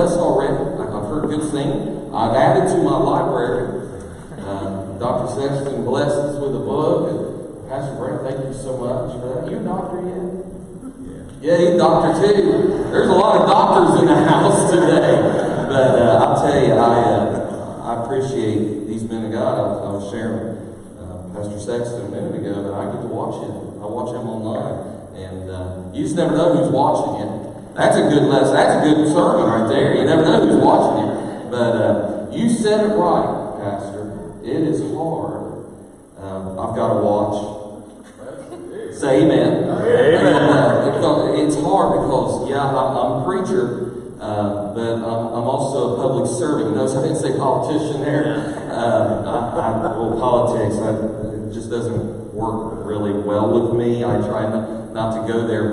blessed already. I've heard good things. I've added to my library. Dr. Sexton blessed us with a book. And Pastor Brent, thank you so much for that. You a doctor yet? Yeah, he's a doctor too. There's a lot of doctors in the house today. But I'll tell you, I appreciate these men of God. I was sharing Pastor Sexton a minute ago that I get to watch him. I watch him online. And you just never know who's watching it. That's a good lesson. That's a good sermon right there. You never know who's watching it. But you said it right, Pastor. It is hard. I've got to watch. Say amen. Amen. It's hard because, yeah, I'm a preacher, but I'm also a public servant. Notice I didn't say politician there. Well, politics, it just doesn't work really well with me. I try not to go there,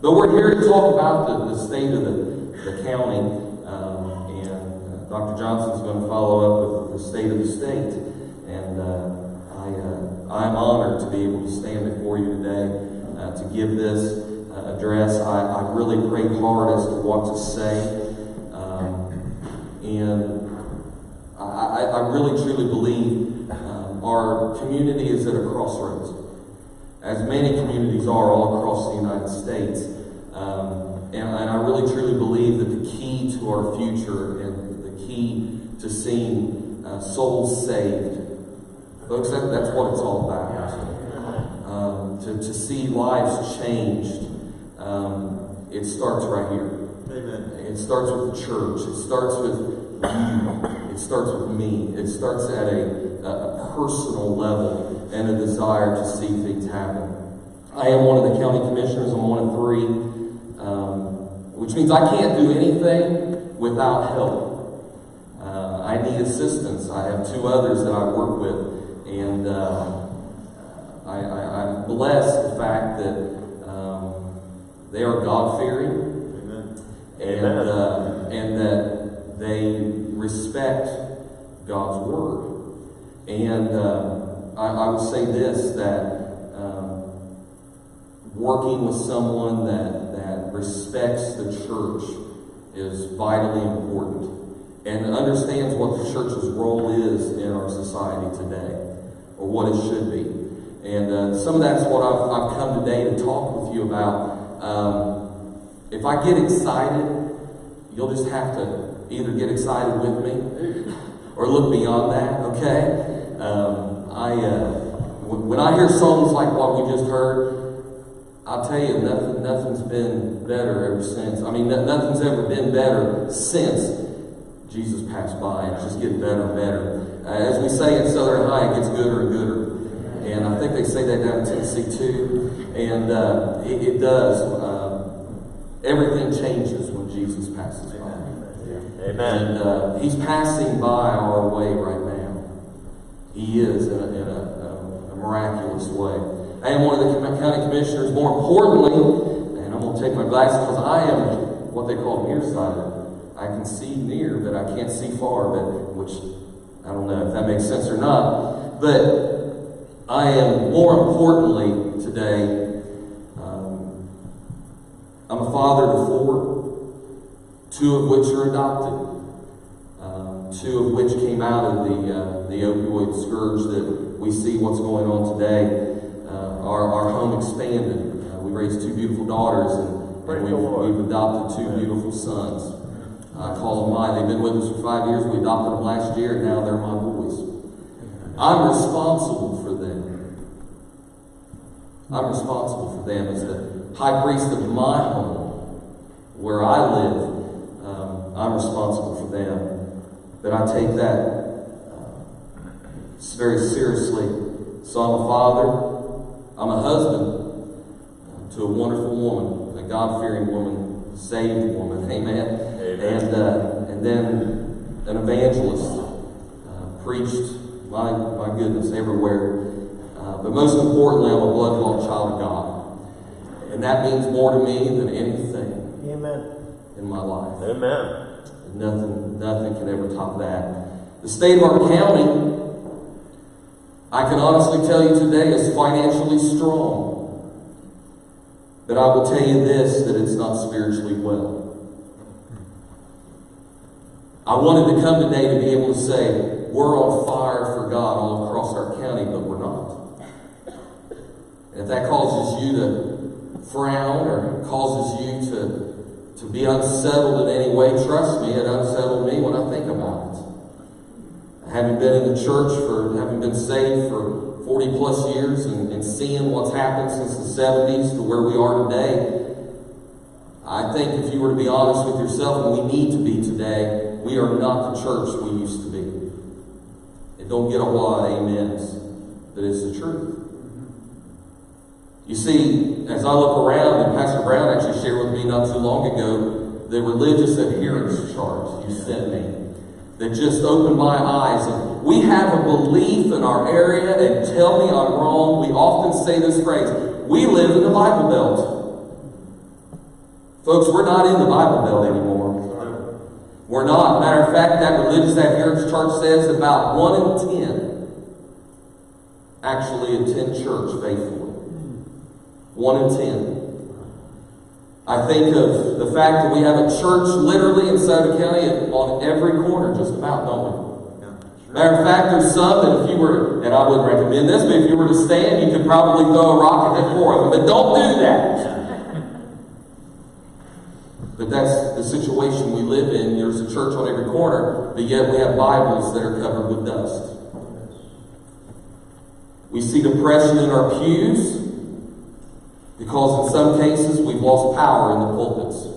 but we're here to talk about the state of the county, and Dr. Johnson's going to follow up with the state of the state. And I'm honored to be able to stand before you today to give this address. I really prayed hard as to what to say, and I really truly believe our community is at a crossroads, as many communities are all across the United States. And I really truly believe that the key to our future and the key to seeing souls saved, folks, that's what it's all about. To see lives changed, it starts right here. Amen. It starts with the church. It starts with you. It starts with me. It starts at a personal level and a desire to see things happen. I am one of the county commissioners. I'm one of 3, which means I can't do anything without help. I need assistance. I have 2 others that I work with, and I'm blessed the fact that they are God-fearing, and that they respect God's Word. And I would say this, that working with someone that respects the church is vitally important and understands what the church's role is in our society today, or what it should be. And some of that's what I've come today to talk with you about. If I get excited, you'll just have to either get excited with me or look beyond that, okay? When I hear songs like what we just heard, I'll tell you, nothing's been better ever since. I mean, nothing's ever been better since Jesus passed by. It's just getting better and better. As we say in Southern High, it gets gooder and gooder. And I think they say that down in Tennessee too. And it does. Everything changes when Jesus passes by. Amen. And he's passing by our way right now. He is in a miraculous way. I am one of the county commissioners. More importantly, and I'm going to take my glasses because I am what they call nearsighted. I can see near, but I can't see far. Which I don't know if that makes sense or not. But I am, more importantly today, I'm a father to 4, 2 of which are adopted, 2 of which came out of the opioid scourge that we see what's going on today. Our home expanded. We raised 2 beautiful daughters, and we've adopted 2 beautiful sons. I call them mine. They've been with us for 5 years. We adopted them last year, and now they're my boys. I'm responsible for them. I'm responsible for them as the high priest of my home, where I live. I'm responsible for them. But I take that very seriously. So I'm a father. I'm a husband to a wonderful woman, a God-fearing woman, saved woman. Amen. And then an evangelist. Preached, my goodness, everywhere. But most importantly, I'm a blood-bought child of God. And that means more to me than anything in my life. Amen. And nothing can ever top that. The state of our county, I can honestly tell you today, is financially strong. But I will tell you this, that it's not spiritually well. I wanted to come today to be able to say, we're on fire for God all across our county, but we're not. And if that causes you to frown or causes you to be unsettled in any way, trust me, it unsettled me when I think about it. Having been in the church having been saved for 40 plus years and seeing what's happened since the 70s to where we are today, I think if you were to be honest with yourself, and we need to be today, we are not the church we used to be. And don't get a lot of amens, but it's the truth. You see, as I look around, and Pastor Brown actually shared with me not too long ago the religious adherence chart you sent me that just opened my eyes. And we have a belief in our area, and tell me I'm wrong, we often say this phrase, we live in the Bible Belt. Folks, we're not in the Bible Belt anymore. We're not. Matter of fact, that religious adherence chart says about 1 in 10 actually attend church faithfully. 1 in 10. I think of the fact that we have a church literally inside the county on every corner, just about, don't we? Matter of fact, there's some that if you were, and I wouldn't recommend this, but if you were to stand, you could probably throw a rock and hit 4 of them. But don't do that. But that's the situation we live in. There's a church on every corner, but yet we have Bibles that are covered with dust. We see depression in our pews because in some cases we've lost power in the pulpits.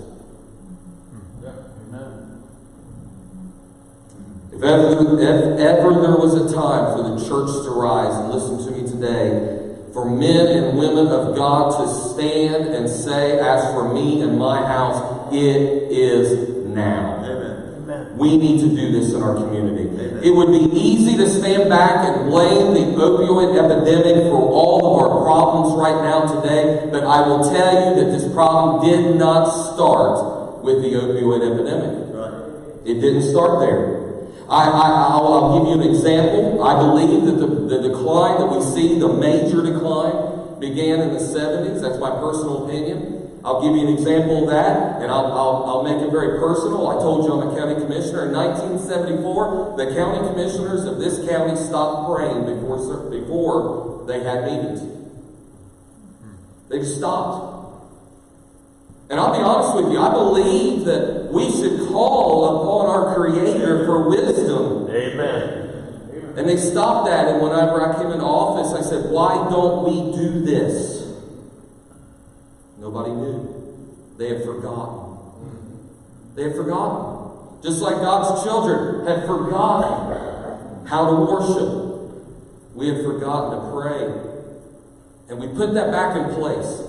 If ever there was a time for the church to rise, and listen to me today, for men and women of God to stand and say, as for me and my house, it is now. Amen. We need to do this in our community. Amen. It would be easy to stand back and blame the opioid epidemic for all of our problems right now today, but I will tell you that this problem did not start with the opioid epidemic. Right. It didn't start there. I'll give you an example. I believe that the decline that we see, the major decline, began in the 70s. That's my personal opinion. I'll give you an example of that, and I'll make it very personal. I told you I'm a county commissioner. In 1974, the county commissioners of this county stopped praying before they had meetings. They just stopped. And I'll be honest with you, I believe that we should call upon our Creator for wisdom. Amen. And they stopped that, and whenever I came into office, I said, why don't we do this? Nobody knew. They had forgotten. They had forgotten. Just like God's children had forgotten how to worship. We had forgotten to pray. And we put that back in place.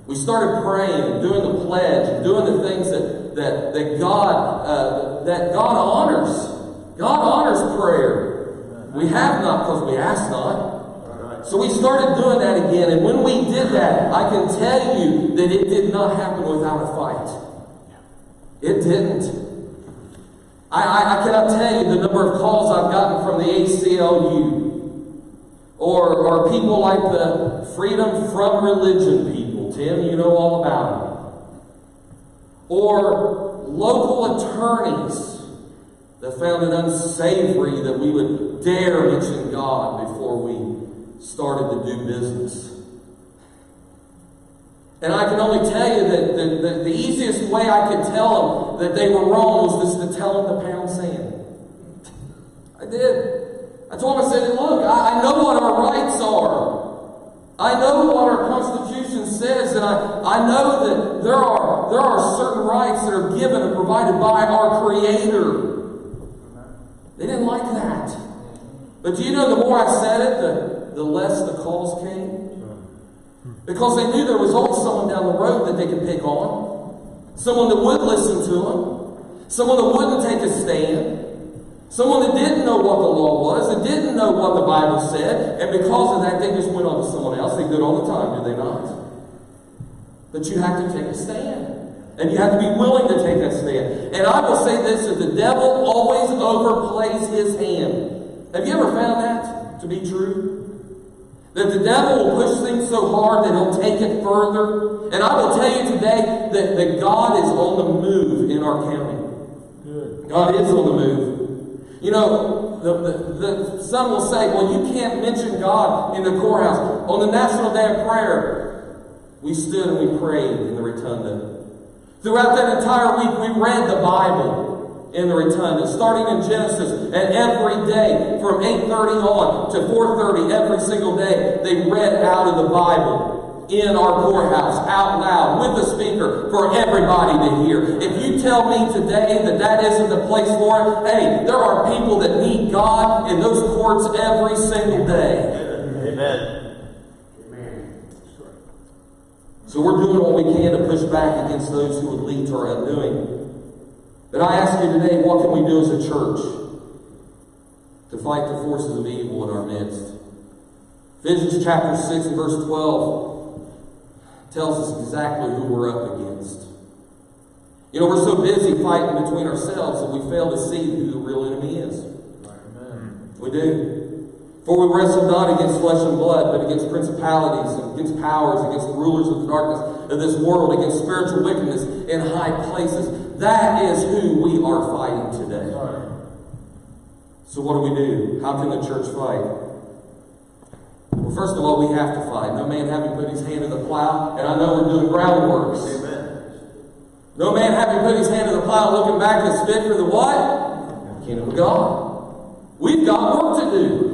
We started praying and doing the pledge and doing the things that God honors. God honors prayer. We have not because we ask not. So we started doing that again. And when we did that, I can tell you that it did not happen without a fight. It didn't. I cannot tell you the number of calls I've gotten from the ACLU or people like the Freedom from Religion people. Tim, you know all about it. Or local attorneys that found it unsavory that we would dare mention God before we started to do business. And I can only tell you that the easiest way I could tell them that they were wrong was just to tell them to pound sand. I did. I told them, I said, look, I know what our rights are. I know what our Constitution says, and I know that there are certain rights that are given and provided by our Creator. They didn't like that. But do you know, the more I said it, the less the calls came? Because they knew there was always someone down the road that they could pick on. Someone that would listen to them. Someone that wouldn't take a stand. Someone that didn't know what the law was, that didn't know what the Bible said, and because of that, they just went on to someone else. They do it all the time, do they not? But you have to take a stand. And you have to be willing to take that stand. And I will say this, that the devil always overplays his hand. Have you ever found that to be true? That the devil will push things so hard that he'll take it further. And I will tell you today that God is on the move in our county. God is on the move. You know, some will say, well, you can't mention God in the courthouse. On the National Day of Prayer, we stood and we prayed in the rotunda. Throughout that entire week, we read the Bible in the rotunda, starting in Genesis, and every day from 8:30 on to 4:30 every single day, they read out of the Bible in our courthouse, out loud, with a speaker, for everybody to hear. If you tell me today that that isn't the place for it, hey, there are people that need God in those courts every single day. Amen. So we're doing what we can to push back against those who would lead to our undoing. But I ask you today, what can we do as a church to fight the forces of evil in our midst? Ephesians chapter 6 and verse 12 tells us exactly who we're up against. You know, we're so busy fighting between ourselves that we fail to see who the real enemy is. Amen. We do. For we wrestle not against flesh and blood, but against principalities, and against powers, against the rulers of the darkness of this world, against spiritual wickedness in high places. That is who we are fighting today. So what do? How can the church fight? Well, first of all, we have to fight. No man having put his hand to the plow, and I know we're doing groundworks. Amen. No man having put his hand to the plow, looking back is fit for the what? Kingdom of God. We've got work to do.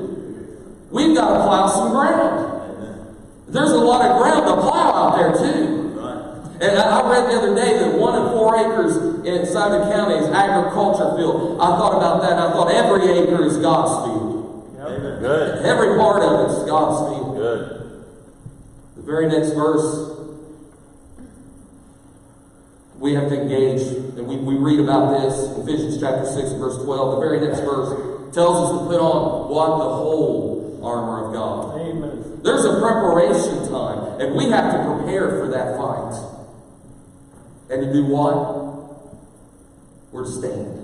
We've got to plow some ground. Amen. There's a lot of ground to plow out there too. Right. And I read the other day that 1 in 4 acres inside the county is agriculture field. I thought about that, and I thought every acre is God's field. Amen. Good. Every part of it is God's field. Good. The very next verse, we have to engage, and we read about this in Ephesians chapter 6 verse 12. The very next verse tells us to put on what? The whole armor of God. Amen. There's a preparation time, and we have to prepare for that fight. And to do what? We're to stand.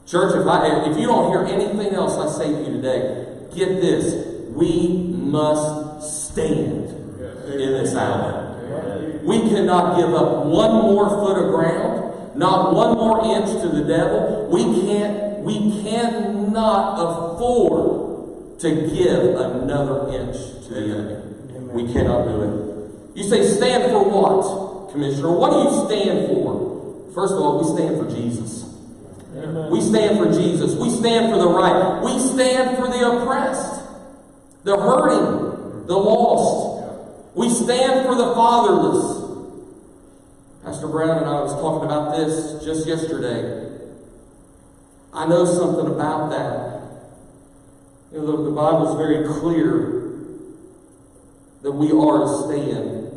Church, if you don't hear anything else I say to you today, get this. We must stand in this hour. We cannot give up one more foot of ground, not one more inch to the devil. We cannot afford to give another inch to the enemy. We cannot do it. You say, stand for what, Commissioner? What do you stand for? First of all, we stand for Jesus. Amen. We stand for Jesus. We stand for the right. We stand for the oppressed, the hurting, the lost. We stand for the fatherless. Pastor Brown and I was talking about this just yesterday. I know something about that. You know, the Bible is very clear that we are to stand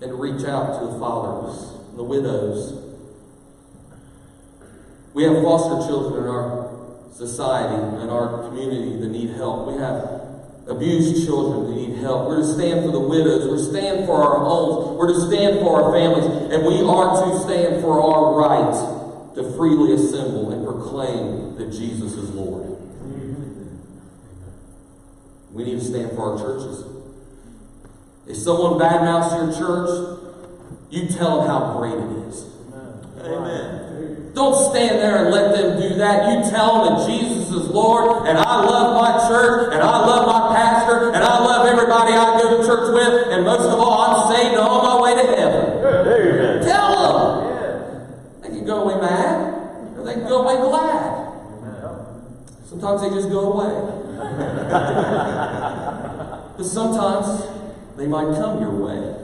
and reach out to the fatherless, the widows. We have foster children in our society, in our community that need help. We have abused children that need help. We're to stand for the widows. We're to stand for our homes. We're to stand for our families. And we are to stand for our right to freely assemble and proclaim that Jesus is Lord. We need to stand for our churches. If someone badmouths your church, you tell them how great it is. Amen. Don't stand there and let them do that. You tell them that Jesus is Lord, and I love my church, and I love my pastor, and I love everybody I go to church with, and most of all, I'm saved and on my way to heaven. Amen. Tell them. They can go away mad, or they can go away glad. Sometimes they just go away. But sometimes they might come your way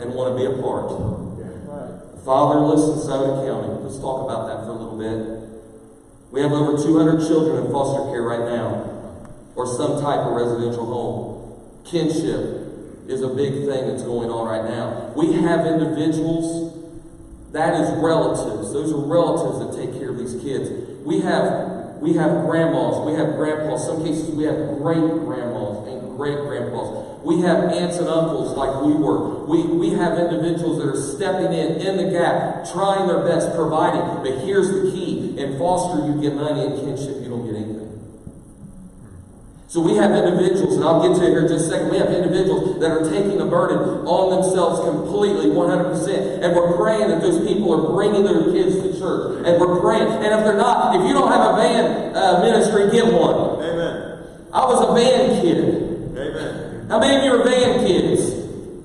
and want to be a part. Fatherless in Sauter County. Let's talk about that for a little bit. We have over 200 children in foster care right now, or some type of residential home. Kinship is a big thing that's going on right now. We have individuals, that is relatives. Those are relatives that take care of these kids. We have grandmas, we have grandpas. Some cases we have great-grandmas and great-grandpas. We have aunts and uncles like we were. We have individuals that are stepping in the gap, trying their best, providing. But here's the key. In foster, you get money. In kinship, you don't get anything. So we have individuals, and I'll get to it here in just a second, we have individuals that are taking a burden on themselves completely, 100%. And we're praying that those people are bringing their kids to church. And we're praying. And if they're not, if you don't have a van ministry, get one. Amen. I was a van kid. Amen. How many of you are van kids?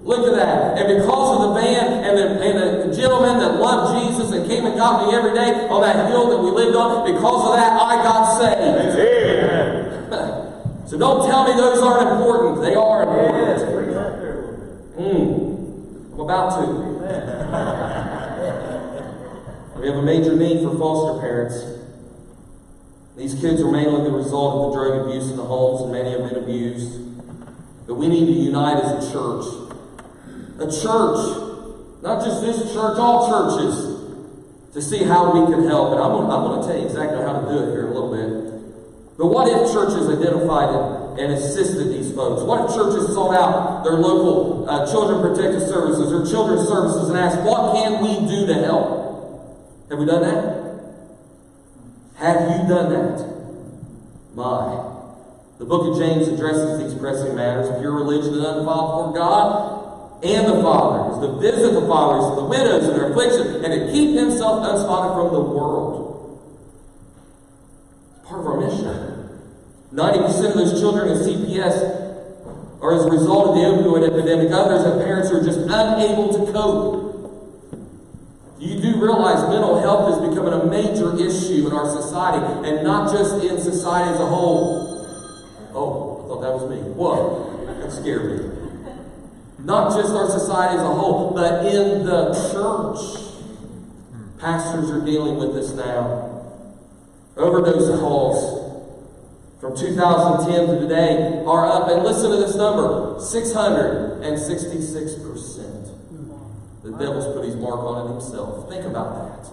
Look at that. And because of the van and the gentleman that loved Jesus and came and got me every day on that hill that we lived on, because of that, I got saved. Amen. So don't tell me those aren't important. They are important. I'm about to. We have a major need for foster parents. These kids are mainly the result of the drug abuse in the homes, and many have been abused. But we need to unite as a church. A church, not just this church, all churches, to see how we can help. And I'm going to tell you exactly how to do it here in a little bit. But what if churches identified and assisted these folks? What if churches sought out their local children protective services or children's services and asked, what can we do to help? Have we done that? Have you done that? My. The book of James addresses these pressing matters. Pure religion and undefiled before God and the fathers, to visit the fathers and the widows in their affliction, and to keep himself unspotted from the world. Part of our mission. 90% of those children in CPS are as a result of the opioid epidemic. Others have parents who are just unable to cope. You do realize mental health is becoming a major issue in our society, and not just in society as a whole. Oh, I thought that was me. What? That scared me. Not just our society as a whole, but in the church. Pastors are dealing with this now. Overdose calls from 2010 to today are up, and listen to this number, 666%. The devil's put his mark on it himself. Think about that.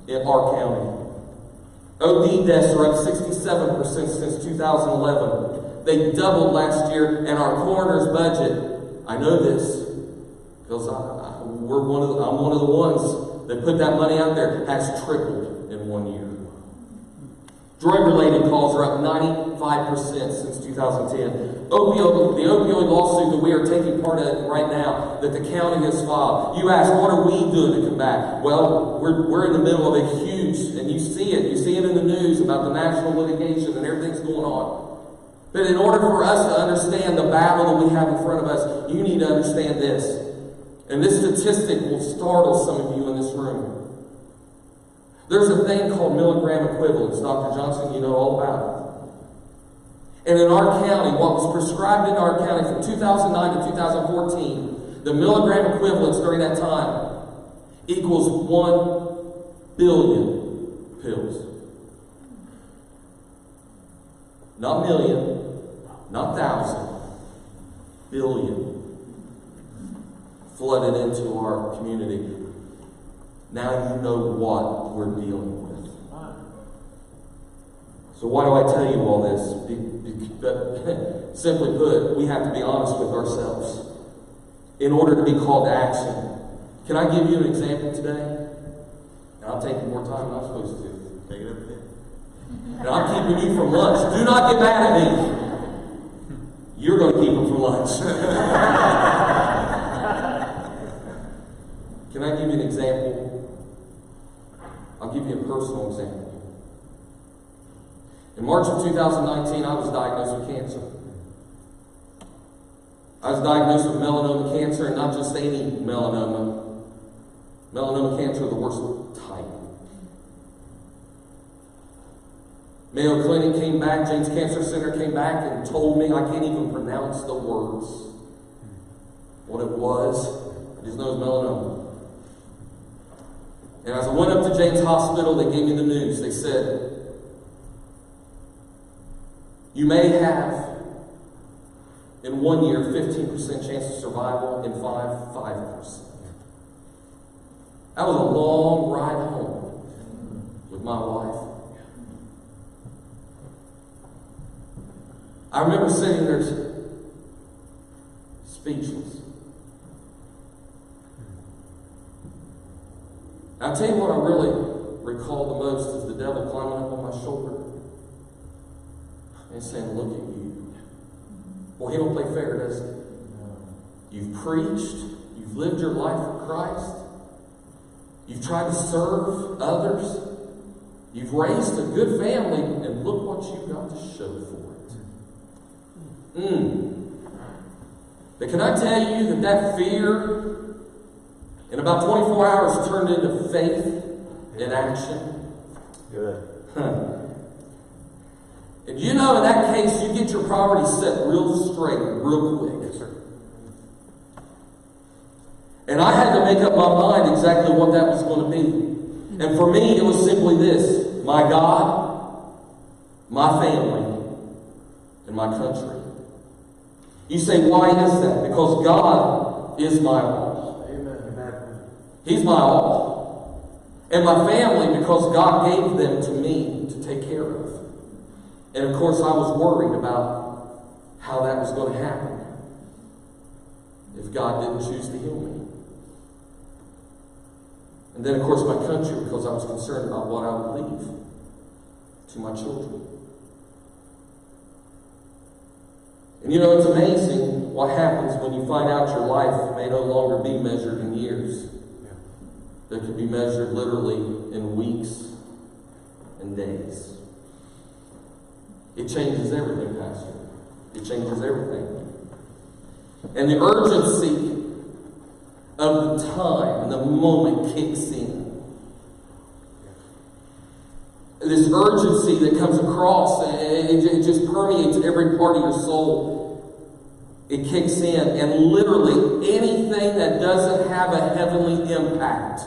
In our county. OD deaths are up 67% since 2011. They doubled last year, and our coroner's budget, I know this, because I'm one of the ones that put that money out there, has tripled in 1 year. Drug-related calls are up 95% since 2010. The opioid lawsuit that we are taking part in right now, that the county has filed. You ask, what are we doing to combat? Well, we're in the middle of a huge, and you see it in the news about the national litigation and everything's going on. But in order for us to understand the battle that we have in front of us, you need to understand this. And this statistic will startle some of you in this room. There's a thing called milligram equivalents. Dr. Johnson, you know all about it. And in our county, what was prescribed in our county from 2009 to 2014, the milligram equivalents during that time equals 1 billion pills. Not million, not thousand, billion flooded into our community. Now you know what we're dealing with. So why do I tell you all this? Simply put, we have to be honest with ourselves in order to be called to action. Can I give you an example today? And I'm taking more time than I'm supposed to. Take it up again. And I'm keeping you from lunch. Do not get mad at me. You're going to keep them from lunch. Can I give you an example? I'll give you a personal example. In March of 2019, I was diagnosed with cancer. I was diagnosed with melanoma cancer, and not just any melanoma. Melanoma cancer of the worst type. Mayo Clinic came back, James Cancer Center came back and told me, I can't even pronounce the words, what it was. I just know it was melanoma. And as I went up to James Hospital, they gave me the news. They said, you may have, in 1 year, 15% chance of survival, in 5%. That was a long ride home with my wife. I remember sitting there speechless. I'll tell you what I really recall the most is the devil climbing up on my shoulder and saying, look at you. Well, he don't play fair, does he? You've preached. You've lived your life for Christ. You've tried to serve others. You've raised a good family, and look what you've got to show for it. But can I tell you that fear in about 24 hours turned into faith in action? Good. And you know, in that case, you get your priorities set real straight, real quick. Yes, sir. And I had to make up my mind exactly what that was going to be. And for me, it was simply this: my God, my family, and my country. You say, why is that? Because God is my all. Amen. He's my all. And my family, because God gave them to me to take care of. And of course, I was worried about how that was going to happen if God didn't choose to heal me. And then, of course, my country, because I was concerned about what I would leave to my children. And you know, it's amazing what happens when you find out your life may no longer be measured in years. That could be measured literally in weeks and days. It changes everything, Pastor. It changes everything. And the urgency of the time and the moment kicks in. This urgency that comes across, it just permeates every part of your soul. It kicks in, and literally anything that doesn't have a heavenly impact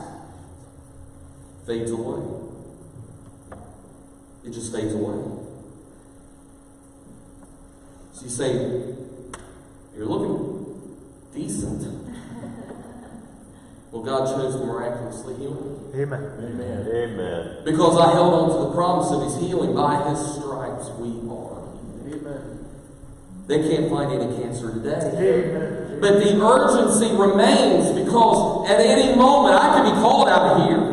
fades away. It just fades away. So you say, you're looking decent. Well, God chose to miraculously heal me. Amen. Amen. Amen. Because I held on to the promise of His healing. By His stripes we are healed. Amen. They can't find any cancer today. Amen. But the urgency remains, because at any moment I could be called out of here.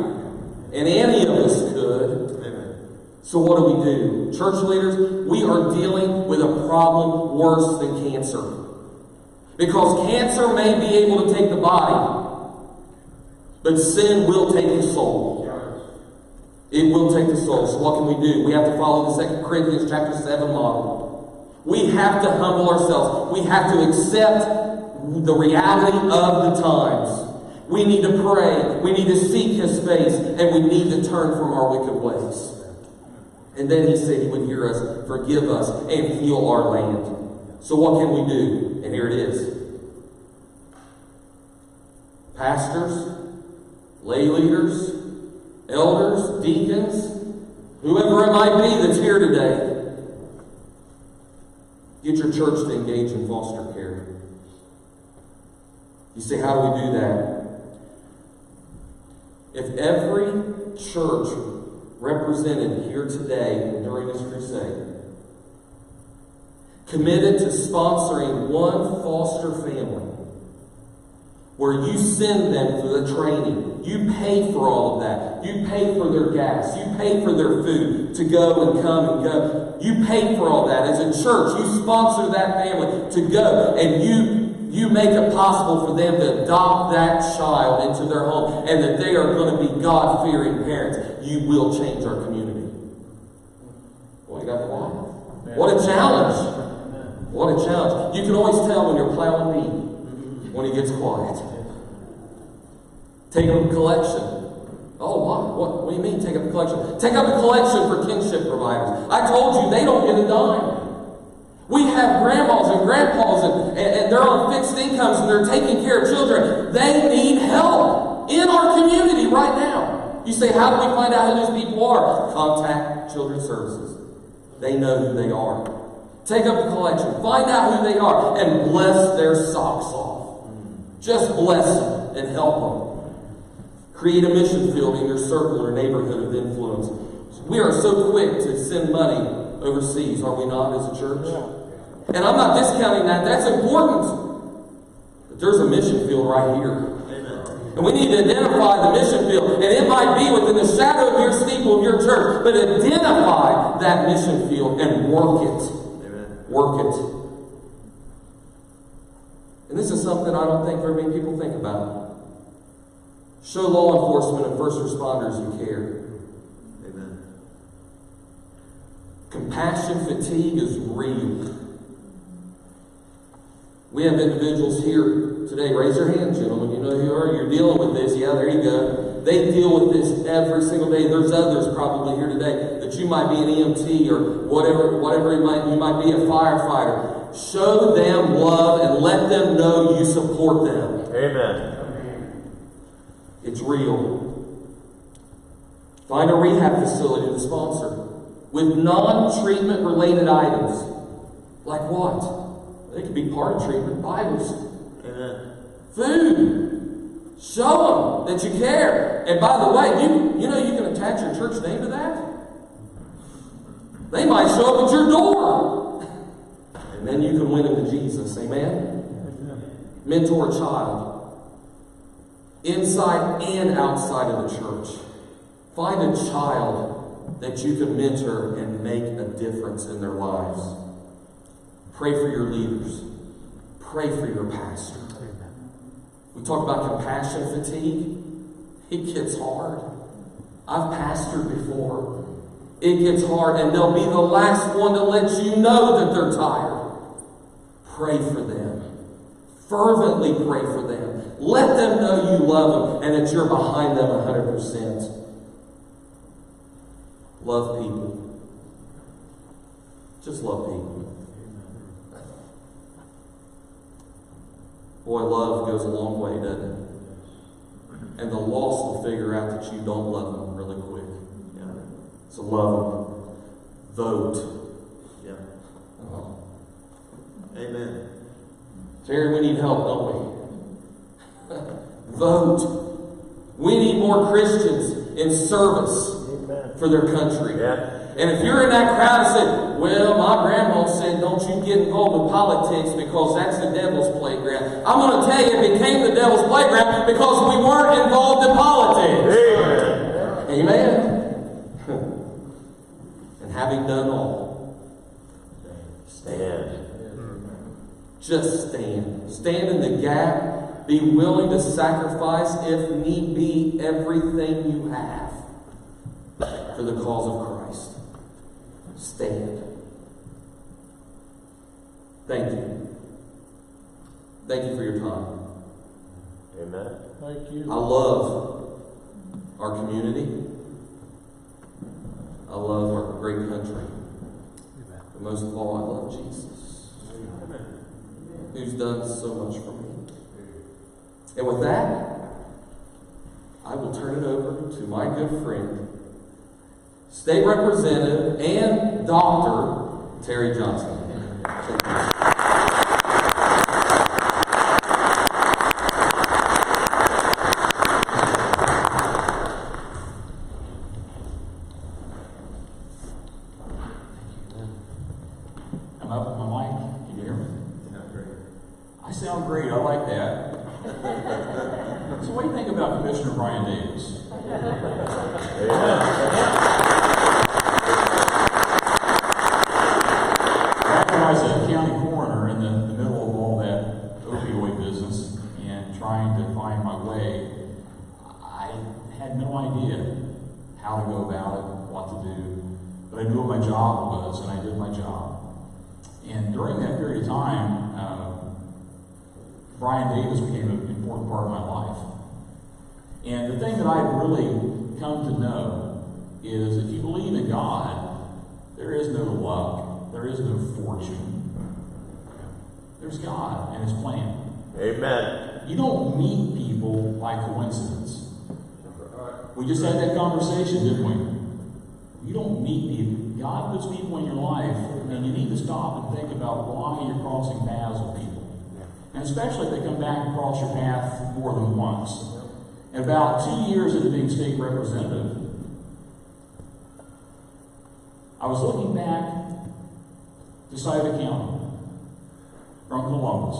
And any of us could. Amen. So what do we do? Church leaders, we are dealing with a problem worse than cancer. Because cancer may be able to take the body, but sin will take the soul. It will take the soul. So what can we do? We have to follow the 2 Corinthians chapter 7 model. We have to humble ourselves. We have to accept the reality of the times. We need to pray. We need to seek His face. And we need to turn from our wicked ways. And then He said He would hear us, forgive us, and heal our land. So what can we do? And here it is. Pastors, lay leaders, elders, deacons, whoever it might be that's here today, get your church to engage in foster care. You say, how do we do that? If every church represented here today and during this crusade committed to sponsoring one foster family, where you send them for the training, you pay for all of that, you pay for their gas, you pay for their food to go and come and go, you pay for all that. As a church, you sponsor that family to go, and you make it possible for them to adopt that child into their home, and that they are going to be God-fearing parents. You will change our community. Well, you got the line. What a challenge. What a challenge. You can always tell when you're plowing wheat when it gets quiet. Take up a collection. Oh, what do you mean take up a collection? Take up a collection for kinship providers. I told you, they don't get a dime. We have grandmas and grandpas and they're on fixed incomes and they're taking care of children. They need help in our community right now. You say, how do we find out who those people are? Contact Children's Services. They know who they are. Take up a collection. Find out who they are and bless their socks off. Just bless them and help them. Create a mission field in your circle or neighborhood of influence. We are so quick to send money overseas, are we not, as a church? And I'm not discounting that. That's important. But there's a mission field right here. Amen. And we need to identify the mission field. And it might be within the shadow of your steeple of your church, but identify that mission field and work it. Amen. Work it. something I don't think very many people think about. Show law enforcement and first responders you care. Amen. Compassion fatigue is real. We have individuals here today. Raise your hand, gentlemen. You know who you are. You're dealing with this. Yeah, there you go. They deal with this every single day. There's others probably here today that you might be an EMT or whatever you might be a firefighter. Show them love and let them know you support them. Amen. It's real. Find a rehab facility to sponsor with non-treatment related items. Like what? They could be part of treatment. Bibles. Amen. Food. Show them that you care. And by the way, you know you can attach your church name to that. They might show up at your door. And then you can win them to Jesus. Amen? Mentor a child. Inside and outside of the church. Find a child that you can mentor and make a difference in their lives. Pray for your leaders. Pray for your pastor. We talk about compassion fatigue. It gets hard. I've pastored before. It gets hard, and they'll be the last one to let you know that they're tired. Pray for them. Fervently pray for them. Let them know you love them and that you're behind them 100%. Love people. Just love people. Boy, love goes a long way, doesn't it? And the lost will figure out that you don't love them really quick. Yeah. So love them. Vote. Yeah. Oh. Amen. Terry, we need help, don't we? Vote. We need more Christians in service for their country. Yeah. And if you're in that crowd and say, well, my grandma said, don't you get involved with politics because that's the devil's playground. I'm going to tell you, it became the devil's playground because we weren't involved in politics. Amen. And having done all, stand. Just stand. Stand in the gap. Be willing to sacrifice, if need be, everything you have for the cause of Christ. Stand. Thank you. Thank you for your time. Amen. Thank you. I love our community. I love our great country. But most of all, I love Jesus, who's done so much for me. And with that, I will turn it over to my good friend, State Representative and Dr. Terry Johnson. I'm up with my mic. Can you hear me? Not great. I sound great. I like that. So what do you think about Commissioner Brian Davis? Back when I was a county coroner in the middle of all that opioid business and trying to find my way, I had no idea how to go about it, what to do, but I knew what my job was, and I did my job. And during that period of time, Brian Davis became an important part of my life. And the thing that I've really come to know is if you believe in God, there is no luck, there is no fortune. There's God and His plan. Amen. You don't meet people by coincidence. We just had that conversation, didn't we? You don't meet people. God puts people in your life, and you need to stop and think about why you're crossing paths with people. And especially if they come back and cross your path more than once. And about 2 years into being state representative, I was looking back to Scioto County from Columbus.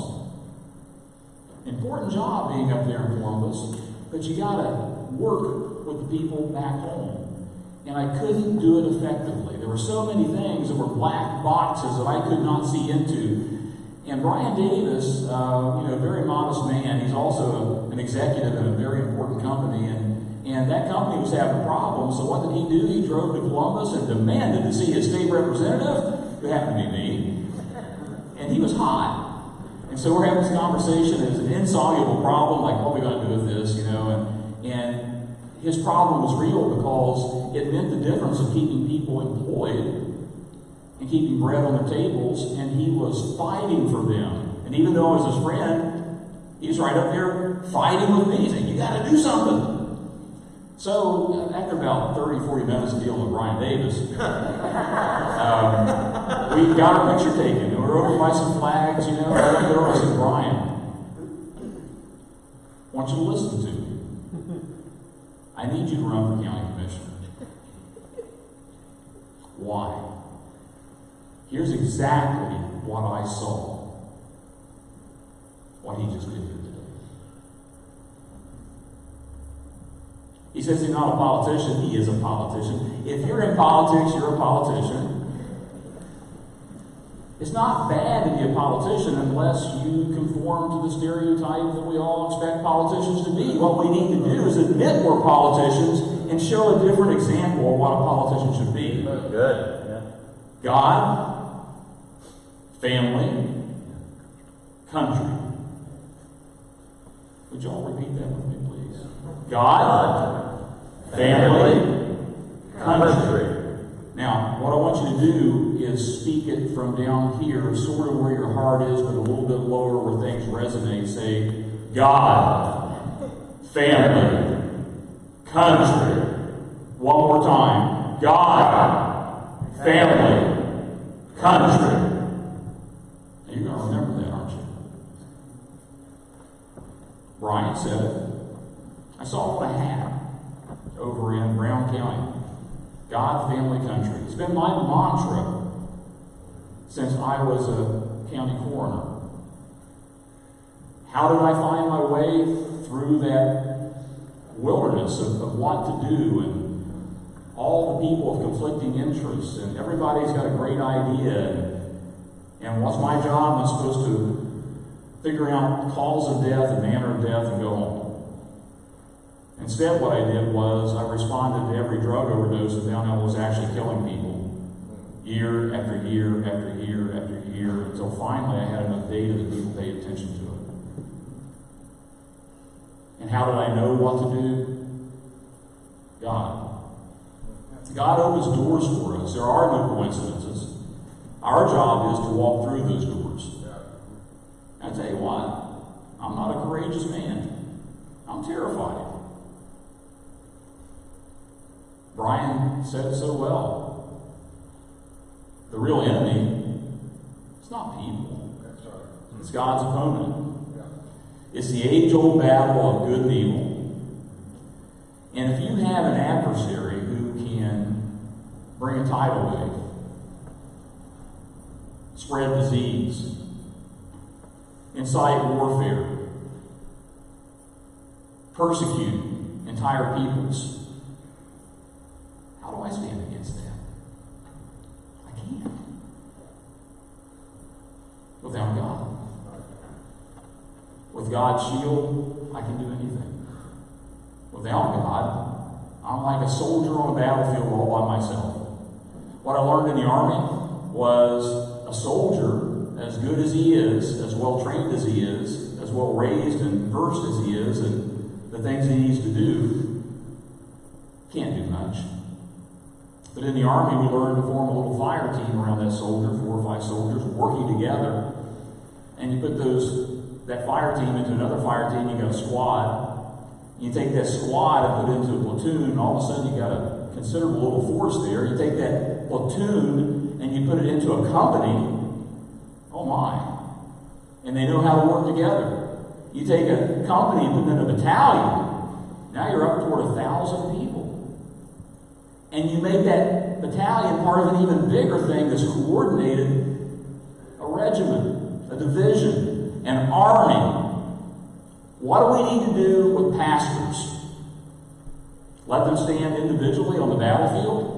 Important job being up there in Columbus, but you gotta work with the people back home. And I couldn't do it effectively. There were so many things that were black boxes that I could not see into. And Brian Davis, very modest man. He's also an executive in a very important company, and that company was having problems. So what did he do? He drove to Columbus and demanded to see his state representative, who happened to be me. And he was hot. And so we're having this conversation. It was an insoluble problem, like what are we going to do with this, And his problem was real because it meant the difference of keeping people employed and keeping bread on their tables, and he was fighting for them. And even though I was his friend, he was right up there fighting with me, saying, you got to do something. So after about 30, 40 minutes of dealing with Brian Davis, we got our picture taken. We were over by some flags, and I looked over and I said, Brian, I want you to listen to me. I need you to run for county commissioner. Why? Here's exactly what I saw. What he just did here today. He says he's not a politician. He is a politician. If you're in politics, you're a politician. It's not bad to be a politician unless you conform to the stereotype that we all expect politicians to be. What we need to do is admit we're politicians and show a different example of what a politician should be. Good. Yeah. God, family, country. Would you all repeat that with me, please? God, family, country. Now, what I want you to do is speak it from down here, sort of where your heart is, but a little bit lower where things resonate. Say, God, family, country. One more time. God, family, country. Now, you're going to remember that, aren't you? Brian said it. I saw what I had over in Brown County. God, family, country. It's been my mantra since I was a county coroner. How did I find my way through that wilderness of what to do and all the people of conflicting interests, and everybody's got a great idea, and what's my job? I'm supposed to figure out cause of death and manner of death and go home. Instead, what I did was I responded to every drug overdose and found out it was actually killing people year after year after year after year, until finally I had enough data that people paid attention to it. And how did I know what to do? God. God opens doors for us. There are no coincidences. Our job is to walk through those doors. I tell you what, I'm not a courageous man. I'm terrified. Brian said it so well. The real enemy, it's not people. It's God's opponent. It's the age-old battle of good and evil. And if you have an adversary who can bring a tidal wave, spread disease, incite warfare, persecute entire peoples, how do I stand against that? I can't. Without God. With God's shield, I can do anything. Without God, I'm like a soldier on a battlefield all by myself. What I learned in the Army was a soldier, as good as he is, as well trained as he is, as well raised and versed as he is, and the things he needs to do, can't do much. But in the Army, we learned to form a little fire team around that soldier, 4 or 5 soldiers working together. And you put that fire team into another fire team, you got a squad. You take that squad and put it into a platoon, and all of a sudden you got a considerable little force there. You take that platoon and you put it into a company. Oh my. And they know how to work together. You take a company and put it in a battalion. Now you're up toward 1,000 people. And you make that battalion part of an even bigger thing that's coordinated, a regiment, a division, an army. What do we need to do with pastors? Let them stand individually on the battlefield?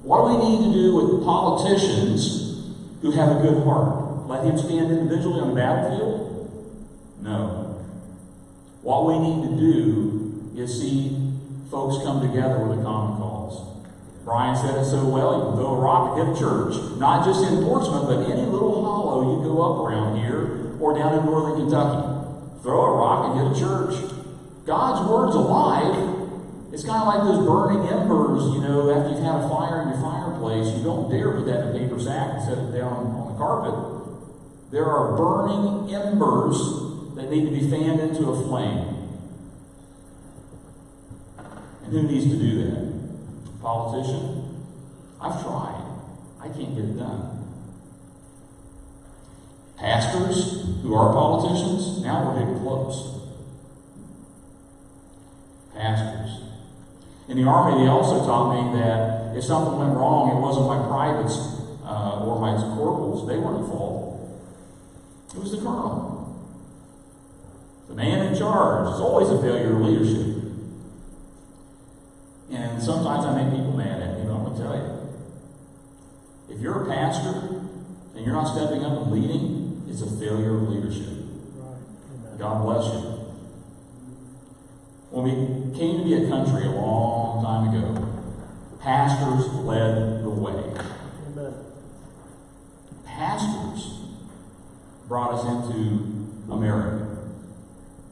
What do we need to do with politicians who have a good heart? let him stand individually on the battlefield? No. What we need to do is see folks come together with a common cause. Brian said it so well, you can throw a rock and hit a church. Not just in Portsmouth, but any little hollow you go up around here or down in northern Kentucky. Throw a rock and hit a church. God's Word's alive. It's kind of like those burning embers, after you've had a fire in your fireplace. You don't dare put that in a paper sack and set it down on the carpet. There are burning embers that need to be fanned into a flame. And who needs to do that? Politician? I've tried. I can't get it done. Pastors who are politicians? Now we're getting close. Pastors. In the Army, they also taught me that if something went wrong, it wasn't my privates or my corporals. They weren't at fault. It was the colonel. The man in charge. It's always a failure of leadership. And sometimes I make people mad at me, but I'm going to tell you. If you're a pastor and you're not stepping up and leading, it's a failure of leadership. God bless you. When we came to be a country a long time ago, pastors led the way. Amen. Pastors brought us into America.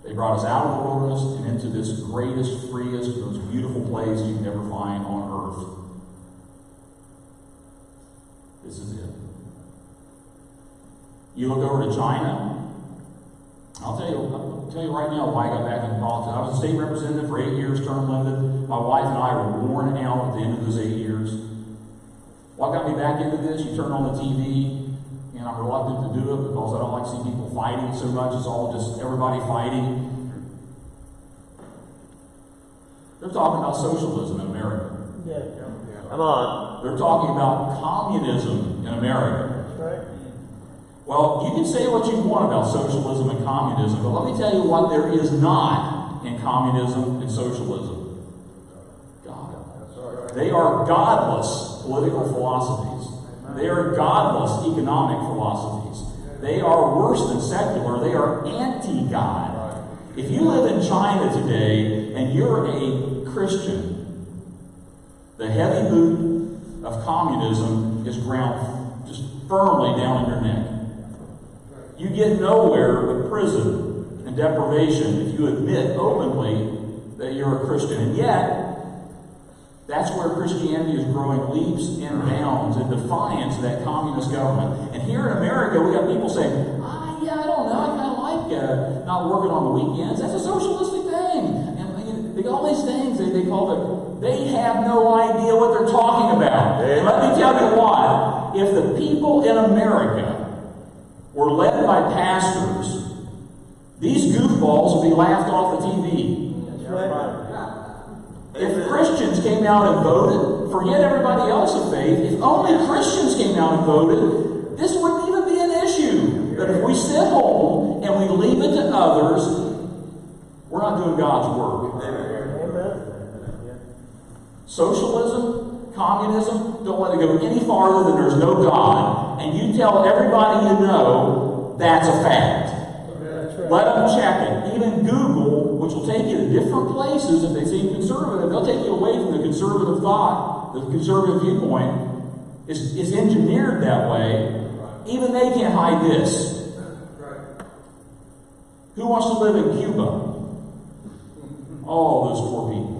They brought us out of the wilderness and into this greatest, freest, most beautiful place you can ever find on earth. This is it. You look over to China. I'll tell you right now why I got back into politics. I was a state representative for 8 years, term limited. My wife and I were worn out at the end of those 8 years. What got me back into this? You turn on the TV, and I'm reluctant to do it because I don't like seeing people fighting so much. It's all just everybody fighting. They're talking about socialism in America. Yeah. Come on. They're talking about communism in America. That's right. Well, you can say what you want about socialism and communism, but let me tell you what there is not in communism and socialism. God. They are godless political philosophies. They are godless economic philosophies. They are worse than secular. They are anti-God. If you live in China today and you're a Christian, the heavy boot of communism is ground just firmly down in your neck. You get nowhere but prison and deprivation if you admit openly that you're a Christian. And yet, that's where Christianity is growing leaps and bounds in defiance of that communist government. And here in America, we got people saying, yeah, I don't know, I kind of like not working on the weekends. That's a socialistic thing. And they got all these things they call it. They have no idea what they're talking about. And let me tell you what, if the people in America were led by pastors, these goofballs would be laughed off the TV. That's right. If Christians came out and voted, forget everybody else of faith, if only Christians came out and voted, this wouldn't even be an issue. But if we sit home and we leave it to others, we're not doing God's work. Amen. Socialism, communism, don't let it go any farther than there's no God. And you tell everybody you know that's a fact. That's right. Let them check it. Even Google, which will take you to different places if they seem conservative, they'll take you away from the conservative thought, the conservative viewpoint. It's engineered that way. Even they can't hide this. Who wants to live in Cuba? All those poor people.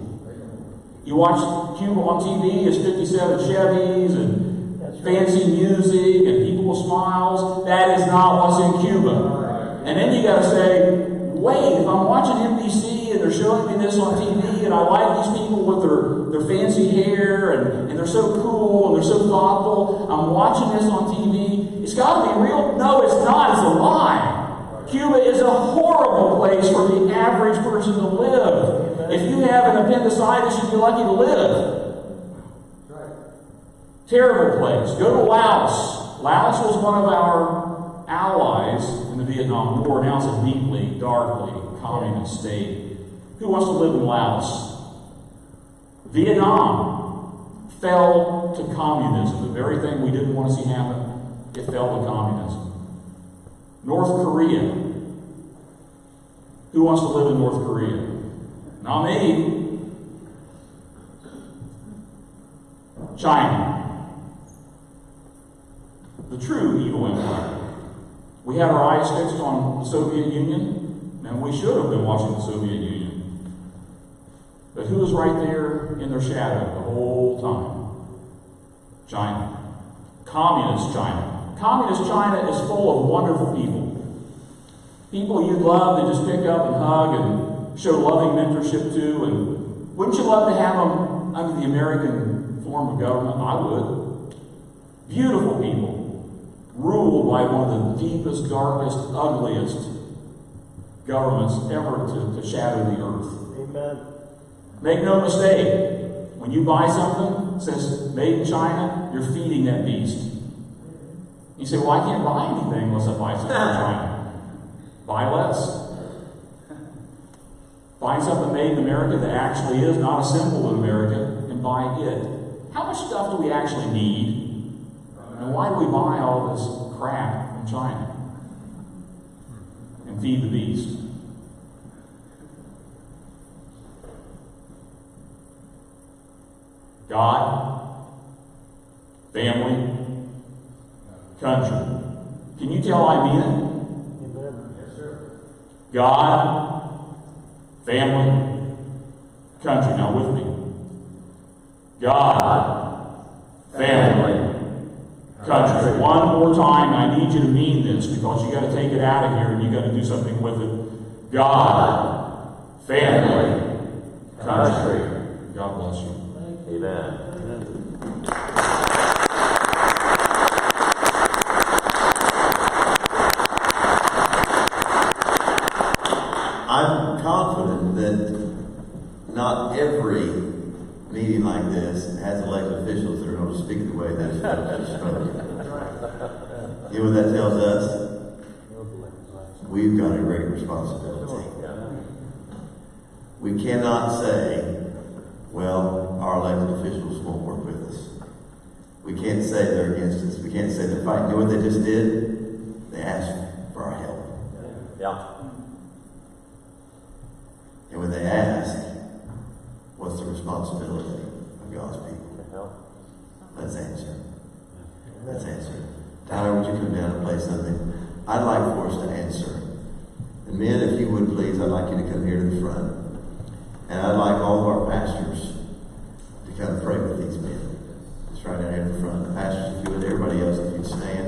You watch Cuba on TV, it's 57 Chevys and fancy music and people with smiles. That is not what's in Cuba. And then you got to say, wait, if I'm watching NBC and they're showing me this on TV and I like these people with their fancy hair and they're so cool and they're so thoughtful, I'm watching this on TV, it's got to be real. No, it's not. It's a lie. Cuba is a horrible place for the average person to live. If you have an appendicitis, you'd be lucky to live. Terrible place. Go to Laos. Laos was one of our allies in the Vietnam War. Now it's a deeply, darkly communist state. Who wants to live in Laos? Vietnam fell to communism. The very thing we didn't want to see happen, it fell to communism. North Korea. Who wants to live in North Korea? Not me. China. The true evil empire. We had our eyes fixed on the Soviet Union, and we should have been watching the Soviet Union. But who was right there in their shadow the whole time? China. Communist China. Communist China is full of wonderful people. People you'd love to just pick up and hug and show loving mentorship to. And wouldn't you love to have them under the American form of government? I would. Beautiful people, ruled by one of the deepest, darkest, ugliest governments ever to shadow the earth. Amen. Make no mistake, when you buy something that says made in China, you're feeding that beast. You say, well, I can't buy anything unless I buy something from China. Buy less. Find something made in America that actually is not a symbol of America and buy it. How much stuff do we actually need? And why do we buy all this crap from China? And feed the beast? God, family, country. Can you tell I mean it? Amen. Yes, sir. God, family, country. Now with me. God, family, country. One more time, I need you to mean this because you got to take it out of here and you got to do something with it. God, family, country. God bless you. Amen. I'm confident that not every meeting like this has elected officials that are going to speak the way that is spoken. You know what that tells us? We've got a great responsibility. We cannot say, well, our elected officials won't work with us. We can't say they're against us. We can't say they're fighting. You know what they just did? They asked for our help. Yeah. And when they ask, what's the responsibility of God's people? Let's answer. Let's answer. Tyler, would you come down and play something? I'd like for us to answer. And men, if you would please, I'd like you to come here to the front. And I'd like all of our pastors to come pray with these men. It's right down here in the front. The pastors, if you would, everybody else, if you'd stand.